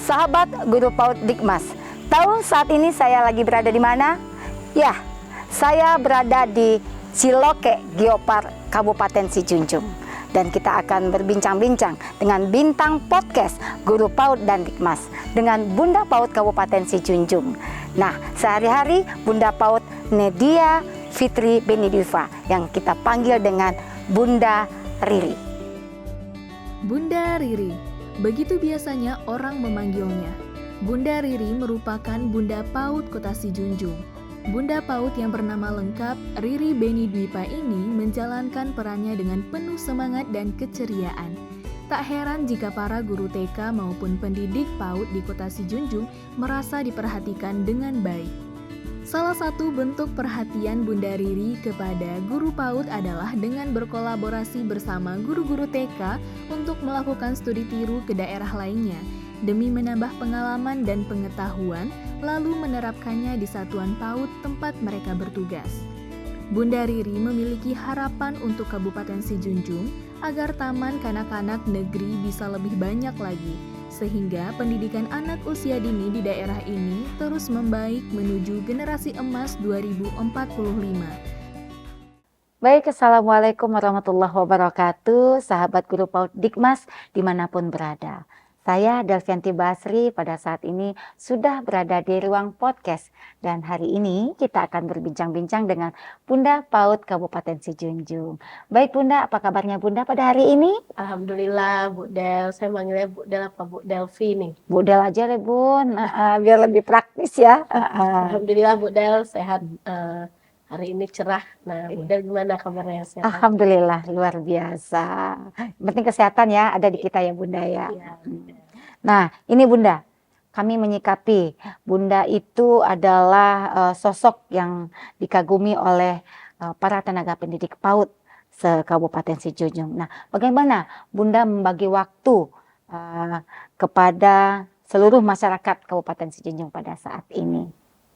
Sahabat Guru PAUD Dikmas, tahu saat ini saya lagi berada di mana? Ya, saya berada di Ciloke Geopark, Kabupaten Sijunjung. Dan kita akan berbincang-bincang dengan bintang podcast Guru PAUD dan Dikmas dengan Bunda PAUD Kabupaten Sijunjung. Nah, sehari-hari Bunda PAUD Nedia Fitri Benidiva yang kita panggil dengan Bunda Riri. Bunda Riri, begitu biasanya orang memanggilnya. Bunda Riri merupakan Bunda PAUD Kota Sijunjung. Bunda PAUD yang bernama lengkap Riri Benidwipa ini menjalankan perannya dengan penuh semangat dan keceriaan. Tak heran jika para guru TK maupun pendidik PAUD di Kota Sijunjung merasa diperhatikan dengan baik. Salah satu bentuk perhatian Bunda Riri kepada guru PAUD adalah dengan berkolaborasi bersama guru-guru TK untuk melakukan studi tiru ke daerah lainnya demi menambah pengalaman dan pengetahuan, lalu menerapkannya di satuan PAUD tempat mereka bertugas. Bunda Riri memiliki harapan untuk Kabupaten Sijunjung agar taman kanak-kanak negeri bisa lebih banyak lagi, sehingga pendidikan anak usia dini di daerah ini terus membaik menuju generasi emas 2045. Baik, Assalamualaikum warahmatullahi wabarakatuh, sahabat Guru PAUD Dikmas dimanapun berada. Saya Delvianti Basri pada saat ini sudah berada di ruang podcast dan hari ini kita akan berbincang-bincang dengan Bunda PAUD Kabupaten Sijunjung. Baik Bunda, apa kabarnya Bunda pada hari ini? Alhamdulillah Bu Del, saya manggilnya Bu Del apa Bu Delvi nih? Bu Del aja deh Bun, biar lebih praktis ya. Alhamdulillah Bu Del sehat, hari ini cerah. Nah Bu Del gimana kabarnya, sehat? Alhamdulillah luar biasa. Yang penting kesehatan ya ada di kita ya Bunda ya. Ya. Nah ini Bunda, kami menyikapi Bunda itu adalah sosok yang dikagumi oleh para tenaga pendidik PAUD se-Kabupaten Sijunjung. Nah bagaimana Bunda membagi waktu kepada seluruh masyarakat Kabupaten Sijunjung pada saat ini?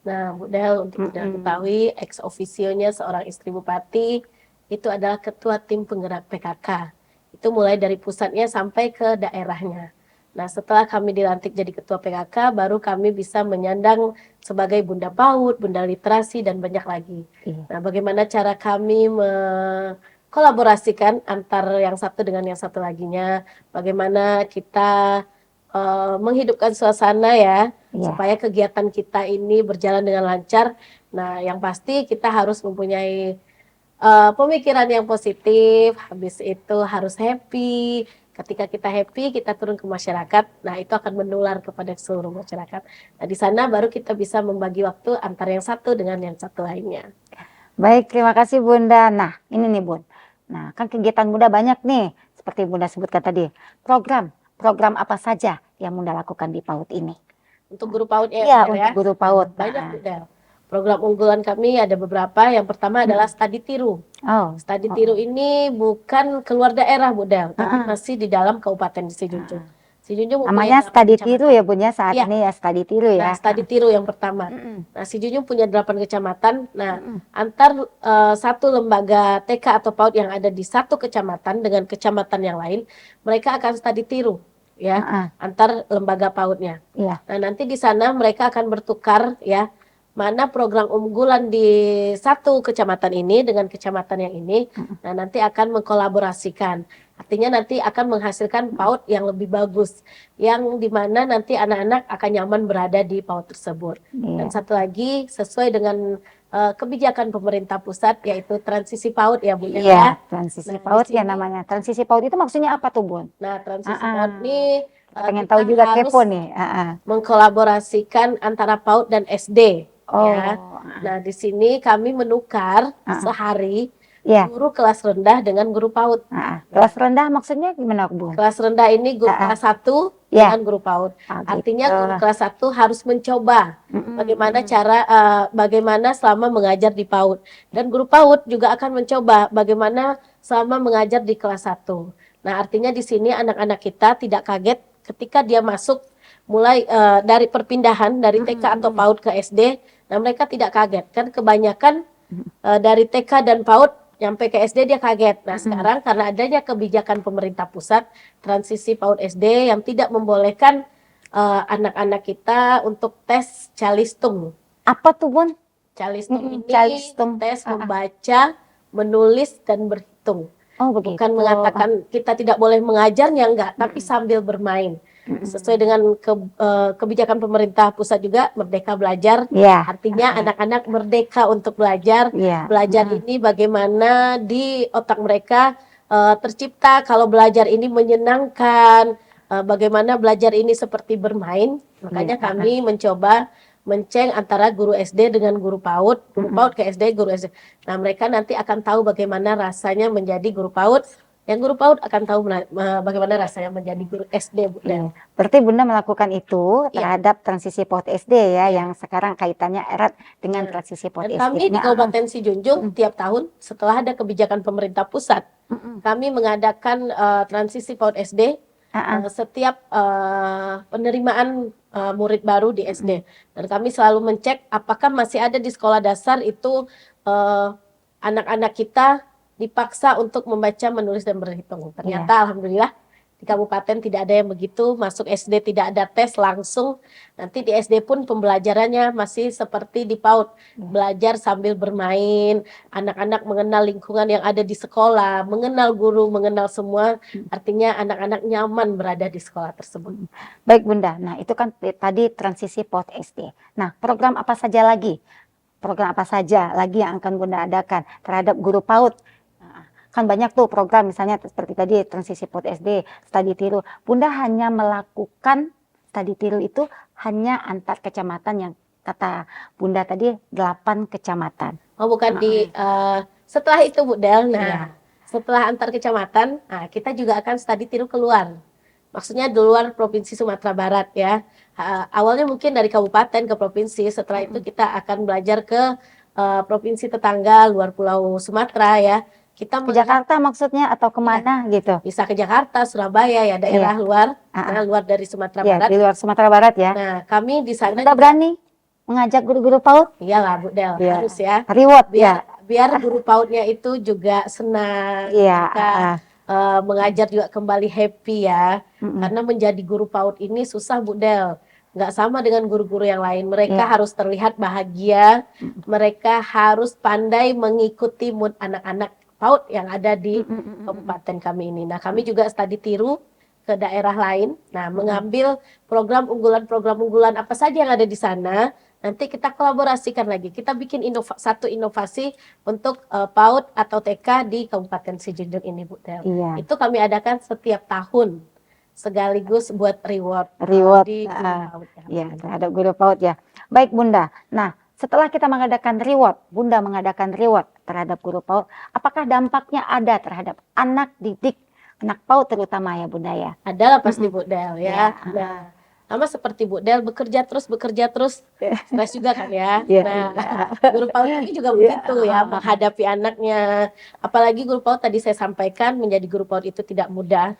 Nah Bu Del, untuk Bunda ketahui ex officio-nya seorang istri bupati itu adalah ketua tim penggerak PKK. Itu mulai dari pusatnya sampai ke daerahnya. Nah setelah kami dilantik jadi ketua PKK, baru kami bisa menyandang sebagai Bunda PAUD, Bunda Literasi, dan banyak lagi. Nah bagaimana cara kami kolaborasikan antar yang satu dengan yang satu laginya, bagaimana kita menghidupkan suasana ya, supaya kegiatan kita ini berjalan dengan lancar. Nah yang pasti kita harus mempunyai pemikiran yang positif, habis itu harus happy. Ketika kita happy, kita turun ke masyarakat. Nah, itu akan menular kepada seluruh masyarakat. Nah, di sana baru kita bisa membagi waktu antara yang satu dengan yang satu lainnya. Baik, terima kasih Bunda. Nah, ini nih Bun. Nah, kan kegiatan Bunda banyak nih. Seperti Bunda sebutkan tadi. Program apa saja yang Bunda lakukan di PAUD ini? Untuk guru PAUD ya? Iya, untuk guru PAUD. Banyak Bunda. Program unggulan kami ada beberapa. Yang pertama adalah studi tiru. Studi tiru ini bukan keluar daerah Bu Del, tapi masih di dalam Kabupaten Sijunjung. Sijunjung namanya studi tiru ya Bun ya saat ini ya, studi tiru ya. Nah, studi tiru yang pertama. Nah, Sijunjung punya 8 kecamatan. Nah, antar satu lembaga TK atau PAUD yang ada di satu kecamatan dengan kecamatan yang lain, mereka akan studi tiru ya, antar lembaga PAUD-nya. Nah, nanti di sana mereka akan bertukar ya, mana program unggulan di satu kecamatan ini dengan kecamatan yang ini. Nah, nanti akan mengkolaborasikan. Artinya nanti akan menghasilkan PAUD yang lebih bagus, yang dimana nanti anak-anak akan nyaman berada di PAUD tersebut. Dan satu lagi sesuai dengan kebijakan pemerintah pusat, yaitu transisi PAUD ya Bu. Iya, transisi PAUD ya namanya. Transisi PAUD itu maksudnya apa tuh Bun? Nah, transisi PAUD ini pengen tahu juga, kepo nih. Mengkolaborasikan antara PAUD dan SD. Ya. Nah, di sini kami menukar sehari guru kelas rendah dengan guru PAUD. Kelas rendah maksudnya gimana Bu? Kelas rendah ini guru kelas 1 dengan guru PAUD. Artinya guru kelas 1 harus mencoba bagaimana cara bagaimana selama mengajar di PAUD, dan guru PAUD juga akan mencoba bagaimana selama mengajar di kelas 1. Nah, artinya di sini anak-anak kita tidak kaget ketika dia masuk mulai dari perpindahan dari TK atau PAUD ke SD. Nah, mereka tidak kaget kan, kebanyakan dari TK dan PAUD nyampe ke SD dia kaget. Nah, sekarang karena adanya kebijakan pemerintah pusat transisi PAUD SD yang tidak membolehkan anak-anak kita untuk tes calistung. Apa tuh Bun? Calistung ini Calistung. tes membaca, menulis, dan berhitung. Oh begitu. Bukan mengatakan kita tidak boleh mengajarnya, enggak, tapi sambil bermain. Sesuai dengan kebijakan pemerintah pusat juga, Merdeka Belajar. Ya. Artinya anak-anak merdeka untuk belajar. Ya. Belajar ini bagaimana di otak mereka tercipta kalau belajar ini menyenangkan, bagaimana belajar ini seperti bermain. Makanya kami mencoba menceng antara guru SD dengan guru PAUD ke SD, guru SD. Nah, mereka nanti akan tahu bagaimana rasanya menjadi guru PAUD. Yang guru PAUD akan tahu bagaimana rasanya menjadi guru SD, Bu. Iya. Berarti Bunda melakukan itu terhadap transisi PAUD SD ya, yang sekarang kaitannya erat dengan transisi PAUD SD. Dan kami di Kabupaten Sijunjung tiap tahun setelah ada kebijakan pemerintah pusat, kami mengadakan transisi PAUD SD setiap penerimaan murid baru di SD. Dan kami selalu mencek apakah masih ada di sekolah dasar itu anak-anak kita dipaksa untuk membaca, menulis, dan berhitung. Ternyata alhamdulillah di kabupaten tidak ada yang begitu. Masuk SD tidak ada tes langsung. Nanti di SD pun pembelajarannya masih seperti di PAUD. Belajar sambil bermain, anak-anak mengenal lingkungan yang ada di sekolah, mengenal guru, mengenal semua. Artinya anak-anak nyaman berada di sekolah tersebut. Baik Bunda, nah itu kan tadi transisi PAUD SD. Nah, program apa saja lagi? Program apa saja lagi yang akan Bunda adakan terhadap guru PAUD? Kan banyak tuh program, misalnya seperti tadi transisi PAUD SD, studi tiru. Bunda hanya melakukan studi tiru itu hanya antar kecamatan yang kata Bunda tadi 8 kecamatan. Oh bukan setelah itu Bu Del, setelah antar kecamatan, kita juga akan studi tiru keluar. Maksudnya di luar Provinsi Sumatera Barat ya. Awalnya mungkin dari kabupaten ke provinsi, setelah itu kita akan belajar ke provinsi tetangga, luar Pulau Sumatera ya. Kita ke Jakarta maksudnya atau kemana gitu? Bisa ke Jakarta, Surabaya ya, daerah luar, luar dari Sumatera Barat. Di luar Sumatera Barat ya. Nah, kami di sana kita berani mengajak guru-guru PAUD? Iyalah Bu Del, harus ya. Reward biar guru PAUD-nya itu juga senang, mengajar juga kembali happy ya. Karena menjadi guru PAUD ini susah Bu Del. Nggak sama dengan guru-guru yang lain. Mereka harus terlihat bahagia, mereka harus pandai mengikuti mood anak-anak PAUD yang ada di kabupaten kami ini. Nah, kami juga studi tiru ke daerah lain. Nah, mengambil program unggulan apa saja yang ada di sana. Nanti kita kolaborasikan lagi. Kita bikin satu inovasi untuk PAUD atau TK di Kabupaten Sijunjung ini, Bu Del. Itu kami adakan setiap tahun. Sekaligus buat reward di PAUD. Ya, terhadap guru PAUD ya. Baik Bunda. Nah, setelah kita mengadakan reward, Bunda mengadakan reward terhadap guru PAUD, apakah dampaknya ada terhadap anak didik, anak PAUD terutama ya Bunda ya? Adalah pasti Bu Del ya. Nah, sama seperti Bu Del, bekerja terus, stres juga kan ya. Guru PAUD ini juga begitu ya, menghadapi anaknya. Apalagi guru PAUD tadi saya sampaikan, menjadi guru PAUD itu tidak mudah.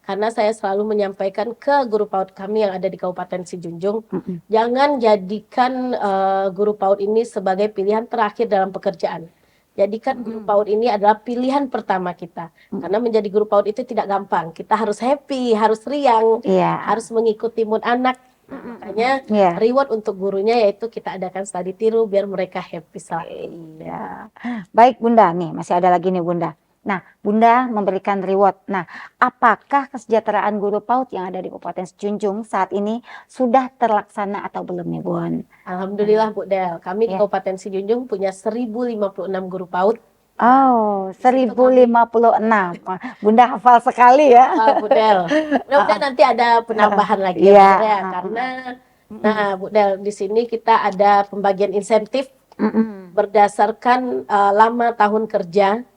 Karena saya selalu menyampaikan ke guru PAUD kami yang ada di Kabupaten Sijunjung, jangan jadikan guru PAUD ini sebagai pilihan terakhir dalam pekerjaan. Jadikan guru PAUD ini adalah pilihan pertama kita. Karena menjadi guru PAUD itu tidak gampang. Kita harus happy, harus riang, harus mengikuti mood anak. Makanya reward untuk gurunya yaitu kita adakan studi tiru biar mereka happy selalu. Baik Bunda, nih masih ada lagi nih Bunda. Nah, Bunda memberikan reward. Nah, apakah kesejahteraan guru PAUD yang ada di Kabupaten Sijunjung saat ini sudah terlaksana atau belum nih, Bun? Alhamdulillah, Bu Del. Kami di Kabupaten Sijunjung punya 1056 guru PAUD. Oh, 1056. Bunda hafal sekali ya. Bu Del. Mudah-mudahan nanti ada penambahan lagi ya, Bu Del. Karena, Bu Del, di sini kita ada pembagian insentif berdasarkan lama tahun kerja.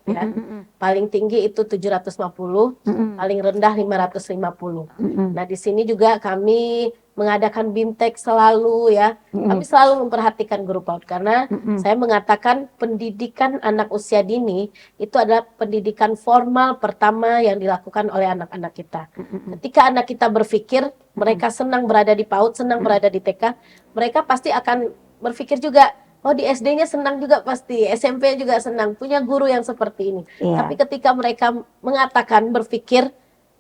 Paling tinggi itu 750, paling rendah 550. Nah, di sini juga kami mengadakan BIMTEK selalu ya. Kami selalu memperhatikan guru PAUD karena saya mengatakan pendidikan anak usia dini itu adalah pendidikan formal pertama yang dilakukan oleh anak-anak kita. Ketika anak kita berpikir, mereka senang berada di PAUD, senang berada di TK, mereka pasti akan berpikir juga, oh di SD-nya senang juga pasti, SMP juga senang, punya guru yang seperti ini. Tapi ketika mereka mengatakan, berpikir,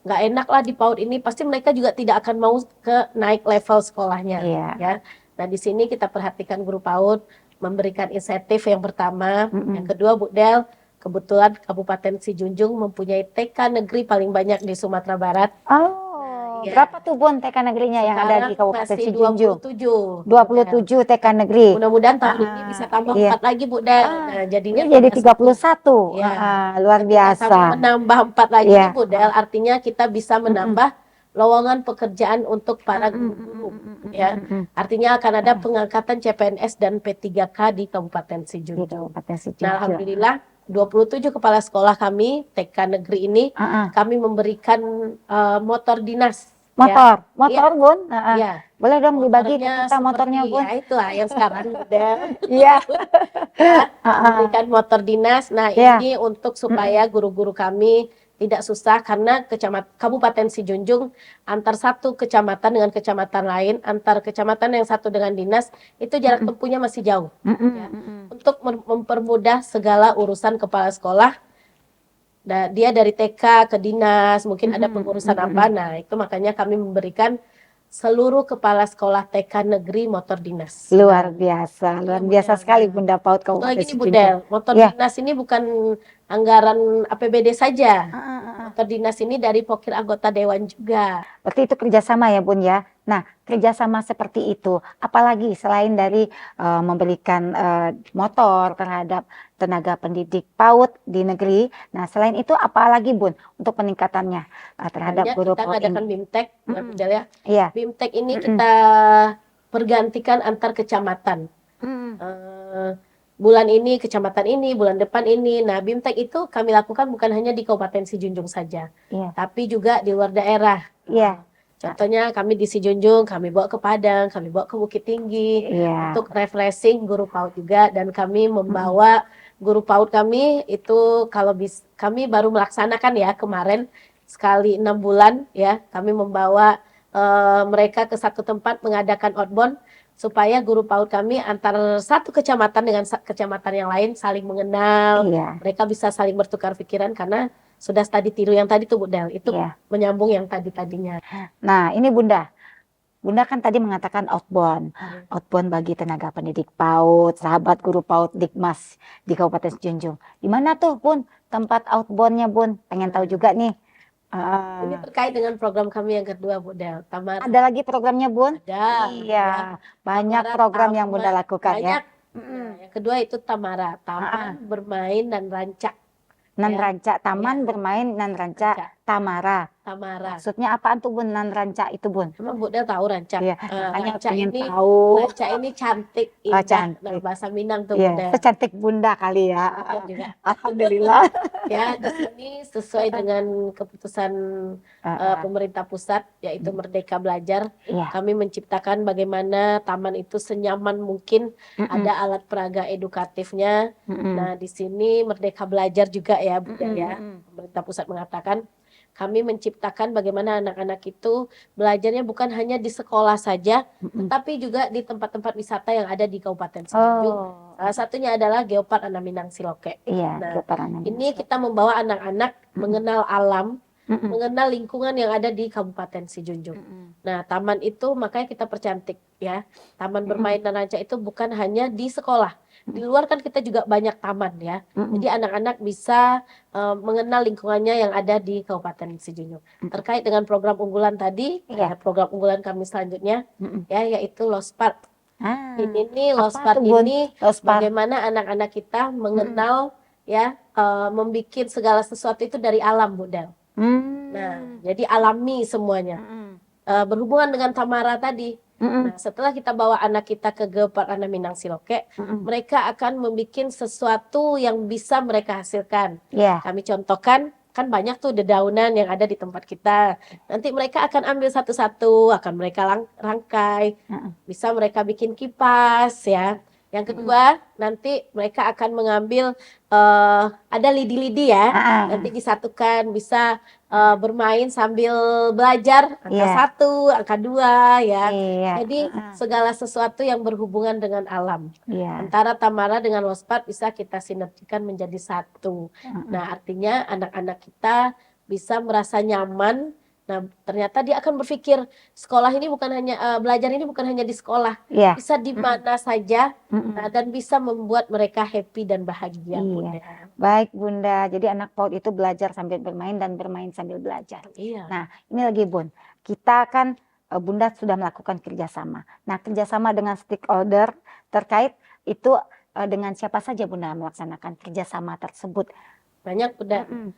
nggak enak lah di PAUD ini, pasti mereka juga tidak akan mau ke naik level sekolahnya. Iya. Ya. Nah di sini kita perhatikan guru PAUD memberikan insentif yang pertama, yang kedua Bu Del, kebetulan Kabupaten Sijunjung mempunyai TK negeri paling banyak di Sumatera Barat. Oh, iya. berapa tuh Bun TK negerinya yang ada di Sekarang Kabupaten masih Sijunjung? 27. 27 TK negeri. Mudah-mudahan tahun ini bisa tambah Iya. 4 lagi Bu Del. Nah, jadinya Ini jadi 31. 31. Ya. Luar Ketika biasa. kami menambah 4 lagi Iya. Bu Del, artinya kita bisa menambah lowongan pekerjaan untuk para guru-guru. Ya. Artinya akan ada pengangkatan CPNS dan P3K di Kabupaten Di Sijunjung. Kabupaten Nah, Sijunjung. alhamdulillah 27 kepala sekolah kami TK negeri ini kami memberikan motor dinas. Motor, Ya. motor Iya. Bun. Iya. Boleh dong dibagi ke Motornya kita motornya seperti, Bun. ya itulah yang sekarang udah. Iya. Ya, memberikan motor dinas. Nah, Iya. ini untuk supaya guru-guru kami tidak susah karena Kabupaten Sijunjung antar satu kecamatan dengan kecamatan lain, antar kecamatan yang satu dengan dinas itu jarak tempuhnya masih jauh. Ya. Untuk mempermudah segala urusan kepala sekolah, dia dari TK ke dinas, mungkin ada pengurusan apa. Nah, itu makanya kami memberikan seluruh kepala sekolah TK negeri motor dinas. Luar biasa, luar biasa sekali Bunda PAUD Kabupaten Lagi nih Bu Sijunjung. Del, motor dinas ini bukan anggaran APBD saja. Motor dinas ini dari pokir anggota dewan juga. Berarti itu kerjasama ya Bun ya. Nah, kerjasama seperti itu, apalagi selain dari memberikan motor terhadap tenaga pendidik PAUD di negeri. Nah, selain itu apalagi Bun untuk peningkatannya terhadap Makanya guru kita PAUD ngadakan ini? BIMTEK, Bu Del ya. Iya. BIMTEK ini kita pergantikan antar kecamatan. Bulan ini kecamatan ini, bulan depan ini. Nah, BIMTEK itu kami lakukan bukan hanya di Kabupaten Sijunjung saja, tapi juga di luar daerah. Iya. Contohnya kami di Sijunjung, kami bawa ke Padang, kami bawa ke Bukit Tinggi untuk refreshing guru PAUD juga, dan kami membawa guru PAUD kami itu kami baru melaksanakan ya kemarin sekali 6 bulan ya, kami membawa mereka ke satu tempat mengadakan outbound supaya guru PAUD kami antar satu kecamatan dengan kecamatan yang lain saling mengenal, mereka bisa saling bertukar pikiran karena sudah studi tiru yang tadi tuh Bu Del, itu menyambung yang tadinya. Nah, ini Bunda kan tadi mengatakan outbound bagi tenaga pendidik PAUD, sahabat guru PAUD Dikmas di Kabupaten Sijunjung. Di mana tuh Bun tempat outboundnya Bun? Pengen tahu juga nih. Ini terkait dengan program kami yang kedua Bu Del, Tamara. Ada lagi programnya Bun? Ada. Iya, banyak program yang Bunda lakukan ya. Yang kedua itu Tamara, Taman Bermain dan Rancak. Nan Ranca, Taman Bermain Nan Ranca Tamara. Maksudnya apaan tuh Bun, Nan Ranca itu Bun? Emang Bu Del tahu Rancak? Iya, makanya Rancak pengen ini, tahu. Rancak ini cantik, indah. Cantik. Nah, bahasa Minang tuh Bu Del. Secantik Bunda kali ya. Juga. Alhamdulillah. Ya, di sini sesuai dengan keputusan pemerintah pusat, yaitu Merdeka Belajar. Kami menciptakan bagaimana taman itu senyaman mungkin, ada alat peraga edukatifnya. Nah, di sini Merdeka Belajar juga ya, Bu Del ya. Pemerintah pusat mengatakan kami menciptakan bagaimana anak-anak itu belajarnya bukan hanya di sekolah saja, tetapi juga di tempat-tempat wisata yang ada di Kabupaten Sijunjung. Salah satunya adalah Geopark Anaminang Siloke. Nah, ini kita membawa anak-anak mengenal alam, mengenal lingkungan yang ada di Kabupaten Sijunjung. Nah, taman itu makanya kita percantik ya. Taman Bermain dan Rancak itu bukan hanya di sekolah. Di luar kan kita juga banyak taman ya. Jadi anak-anak bisa mengenal lingkungannya yang ada di Kabupaten Sijunjung. Terkait dengan program unggulan tadi, program unggulan kami selanjutnya ya, yaitu Lost Park. Ini nih Lost Park ini bagaimana anak-anak kita mengenal ya, membuat segala sesuatu itu dari alam Bu Del. Nah, jadi alami semuanya. Berhubungan dengan Tamara tadi. Nah, setelah kita bawa anak kita ke Geopark Anaminang Siloke, mereka akan membuat sesuatu yang bisa mereka hasilkan. Kami contohkan, kan banyak tuh dedaunan yang ada di tempat kita. Nanti mereka akan ambil satu-satu, akan mereka rangkai. Bisa mereka bikin kipas ya. Yang kedua, nanti mereka akan mengambil ada lidi-lidi ya, nanti disatukan, bisa bermain sambil belajar, angka 1, angka 2 ya. Jadi segala sesuatu yang berhubungan dengan alam. Antara Tamara dengan Lost Park bisa kita sinergikan menjadi satu. Nah, artinya anak-anak kita bisa merasa nyaman. Nah, ternyata dia akan berpikir sekolah ini bukan hanya belajar ini bukan hanya di sekolah, Iya. bisa di mana saja, Mm-mm. dan bisa membuat mereka happy dan bahagia, Iya. Bunda. Baik Bunda, jadi anak PAUD itu belajar sambil bermain dan bermain sambil belajar. Iya. Nah, ini lagi Bun, kita kan Bunda sudah melakukan kerjasama. Nah, kerjasama dengan stakeholder terkait itu dengan siapa saja Bunda melaksanakan kerjasama tersebut? Banyak, Bunda. Mm-mm.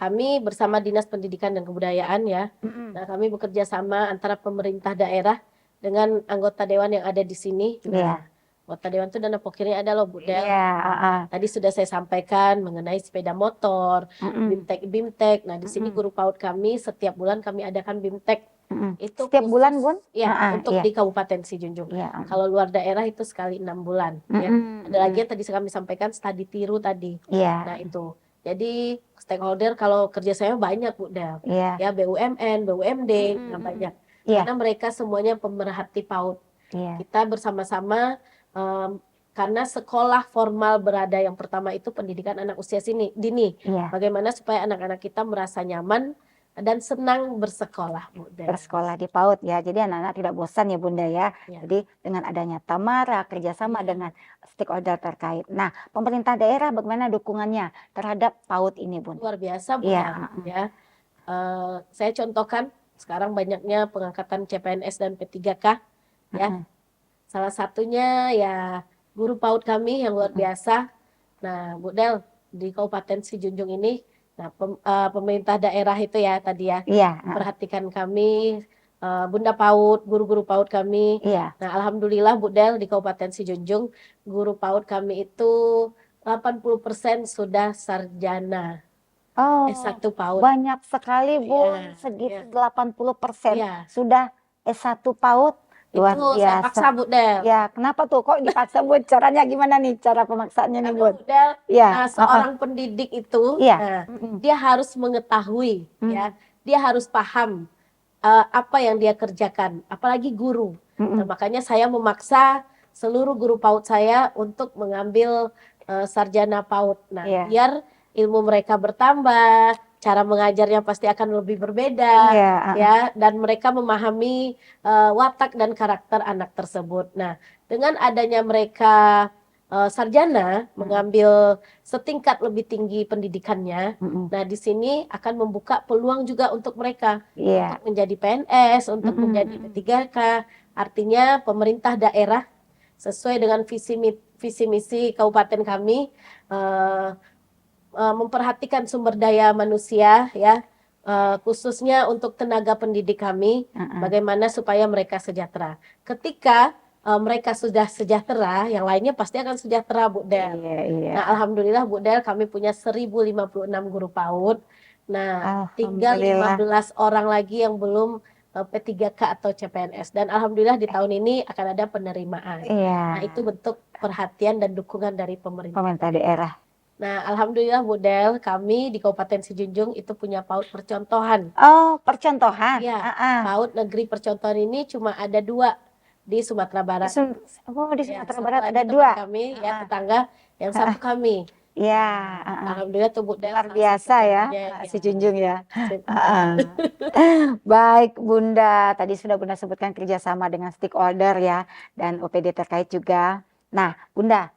Kami bersama Dinas Pendidikan dan Kebudayaan ya. Mm-mm. Nah, kami bekerja sama antara pemerintah daerah dengan anggota dewan yang ada di sini. Iya. Nah, anggota dewan itu dana pokirnya ada loh, Bunda. Iya. Tadi sudah saya sampaikan mengenai sepeda motor, Mm-mm. BIMTEK. Nah, di sini Mm-mm. guru PAUD kami setiap bulan kami adakan BIMTEK. Mm-mm. Itu Setiap khusus, bulan Bun? ya, untuk iya. di Kabupaten Sijunjung. Iya. Kalau luar daerah itu sekali 6 bulan. Ya. Mm-mm. Ada lagi yang tadi kami sampaikan studi tiru tadi. Iya. Nah, itu. Jadi stakeholder kalau kerjasama banyak, Bu Del. Iya. Ya, BUMN, BUMD, nah banyak. Iya. Karena mereka semuanya pemerhati PAUD. Iya. Kita bersama-sama karena sekolah formal berada yang pertama itu pendidikan anak usia dini. Iya. Bagaimana supaya anak-anak kita merasa nyaman dan senang bersekolah, Bu Del. Bersekolah di PAUD ya, jadi anak-anak tidak bosan ya Bunda ya. Ya. Jadi dengan adanya Tamara kerjasama dengan stakeholder terkait. Nah, pemerintah daerah bagaimana dukungannya terhadap PAUD ini Bun? Luar biasa, Bu Iya. Del. Ya. Saya contohkan sekarang banyaknya pengangkatan CPNS dan P3K. Ya. Salah satunya ya guru PAUD kami yang luar biasa. Nah, Bu Del, di Kabupaten Sijunjung ini, nah pemerintah daerah itu ya tadi ya, Iya. perhatikan kami, Bunda PAUD, guru-guru PAUD kami. Iya. Nah, alhamdulillah Bu Del, di Kabupaten Sijunjung, guru PAUD kami itu 80% sudah sarjana Oh, S1 PAUD. banyak sekali Bun, Iya, segitu iya. 80% Iya. sudah S1 PAUD. Luar Itu saya biasa. paksa, Bu Del. Ya, kenapa tuh? Kok dipaksa Bun? Caranya gimana nih? Cara pemaksaannya nih Karena Bun? Bu Del, Ya. seorang pendidik itu, Iya. nah, dia harus mengetahui, ya, dia harus paham apa yang dia kerjakan, apalagi guru. Nah, makanya saya memaksa seluruh guru PAUD saya untuk mengambil sarjana PAUD. Nah, Iya. biar ilmu mereka bertambah, cara mengajarnya pasti akan lebih berbeda, Iya. ya, dan mereka memahami watak dan karakter anak tersebut. Nah, dengan adanya mereka sarjana mengambil setingkat lebih tinggi pendidikannya, nah di sini akan membuka peluang juga untuk mereka Iya. untuk menjadi PNS, untuk menjadi P3K. Artinya pemerintah daerah sesuai dengan visi misi kabupaten kami memperhatikan sumber daya manusia ya, khususnya untuk tenaga pendidik kami, bagaimana supaya mereka sejahtera. Ketika mereka sudah sejahtera, yang lainnya pasti akan sejahtera, Bu Del. Iya, iya. Nah, alhamdulillah Bu Del, kami punya 1056 guru PAUD. Nah, tinggal 15 orang lagi yang belum P3K atau CPNS. Dan alhamdulillah di tahun ini akan ada penerimaan. Iya. Nah, itu bentuk perhatian dan dukungan dari pemerintah daerah. Nah, alhamdulillah Bu Del, kami di Kabupaten Sijunjung itu punya PAUD percontohan. Oh, percontohan. Iya, PAUD negeri percontohan ini cuma ada 2 di Sumatera Barat. Di Ya, Sumatera satu Barat lagi ada teman 2. kami, ya tetangga, yang satu kami. Iya. Alhamdulillah tuh Bu Del. Luar biasa ya, si Junjung ya. Sip. Baik Bunda, tadi sudah Bunda sebutkan kerjasama dengan stakeholder ya, dan OPD terkait juga. Nah Bunda,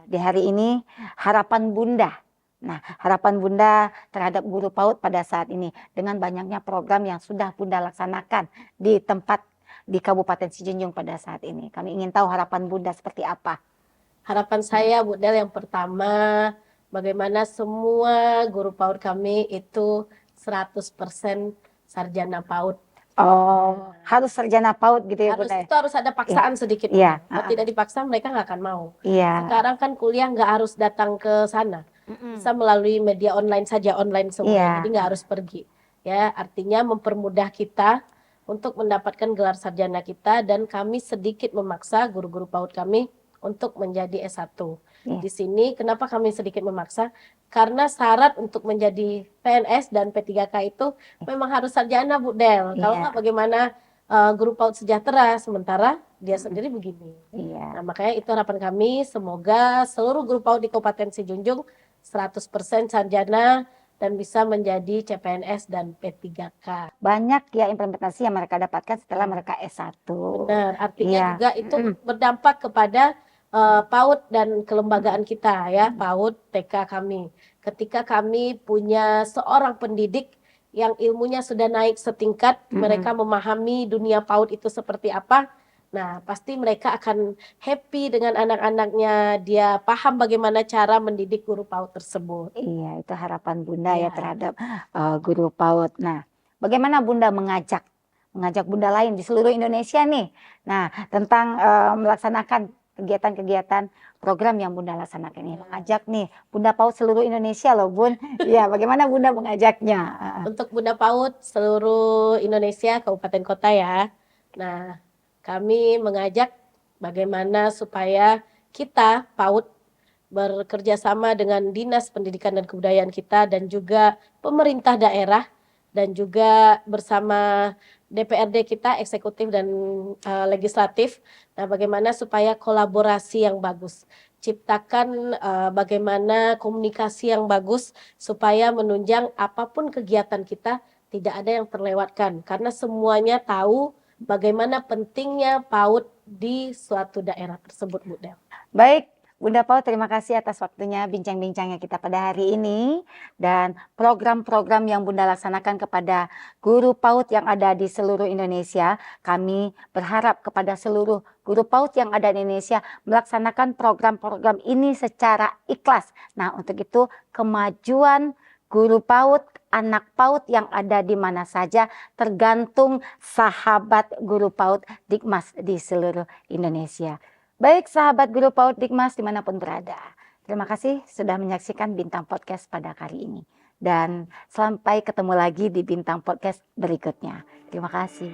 di hari ini harapan Bunda. Nah, harapan Bunda terhadap guru PAUD pada saat ini dengan banyaknya program yang sudah Bunda laksanakan di tempat di Kabupaten Sijunjung pada saat ini. Kami ingin tahu harapan Bunda seperti apa. Harapan saya Bu Del yang pertama, bagaimana semua guru PAUD kami itu 100% sarjana PAUD. Oh, harus sarjana PAUD gitu ya Harus, Bunda? itu harus ada paksaan sedikit. Iya. Kalau tidak dipaksa mereka nggak akan mau. Iya. Sekarang kan kuliah nggak harus datang ke sana, bisa melalui media online saja, online semua. Iya. Jadi nggak harus pergi. Ya, artinya mempermudah kita untuk mendapatkan gelar sarjana kita, dan kami sedikit memaksa guru-guru PAUD kami untuk menjadi S1. Iya. Di sini kenapa kami sedikit memaksa? Karena syarat untuk menjadi PNS dan P3K itu memang harus sarjana Bu Del. Kalau Iya. nggak bagaimana guru PAUD sejahtera, sementara dia sendiri begini. Iya. Nah, makanya itu harapan kami, semoga seluruh guru PAUD di Kabupaten Sijunjung 100% sarjana dan bisa menjadi CPNS dan P3K. Banyak ya implementasi yang mereka dapatkan setelah mereka S1. Benar, artinya Iya. juga itu berdampak kepada PAUD dan kelembagaan kita ya, PAUD TK kami. Ketika kami punya seorang pendidik yang ilmunya sudah naik setingkat, mereka memahami dunia PAUD itu seperti apa. Nah, pasti mereka akan happy dengan anak-anaknya. Dia paham bagaimana cara mendidik guru PAUD tersebut. Iya, itu harapan Bunda ya Iya. terhadap guru PAUD. Nah, bagaimana Bunda mengajak Bunda lain di seluruh Indonesia nih. Nah, tentang melaksanakan kegiatan-kegiatan program yang Bunda laksanakan ini. Mengajak nih Bunda PAUD seluruh Indonesia loh, Bun. Iya, bagaimana Bunda mengajaknya? Untuk Bunda PAUD seluruh Indonesia, kabupaten kota ya. Nah, kami mengajak bagaimana supaya kita PAUD bekerja sama dengan Dinas Pendidikan dan Kebudayaan kita dan juga pemerintah daerah dan juga bersama DPRD kita, eksekutif dan legislatif. Nah, bagaimana supaya kolaborasi yang bagus, ciptakan bagaimana komunikasi yang bagus supaya menunjang apapun kegiatan kita tidak ada yang terlewatkan karena semuanya tahu bagaimana pentingnya PAUD di suatu daerah tersebut, Bu Del. Baik, Bunda PAUD, terima kasih atas waktunya bincang-bincangnya kita pada hari ini dan program-program yang Bunda laksanakan kepada guru PAUD yang ada di seluruh Indonesia. Kami berharap kepada seluruh guru PAUD yang ada di Indonesia melaksanakan program-program ini secara ikhlas. Nah, untuk itu kemajuan guru PAUD, anak PAUD yang ada di mana saja tergantung sahabat guru PAUD Dikmas di seluruh Indonesia. Baik sahabat guru PAUD Dikmas dimanapun berada. Terima kasih sudah menyaksikan Bintang Podcast pada kali ini. Dan sampai ketemu lagi di Bintang Podcast berikutnya. Terima kasih.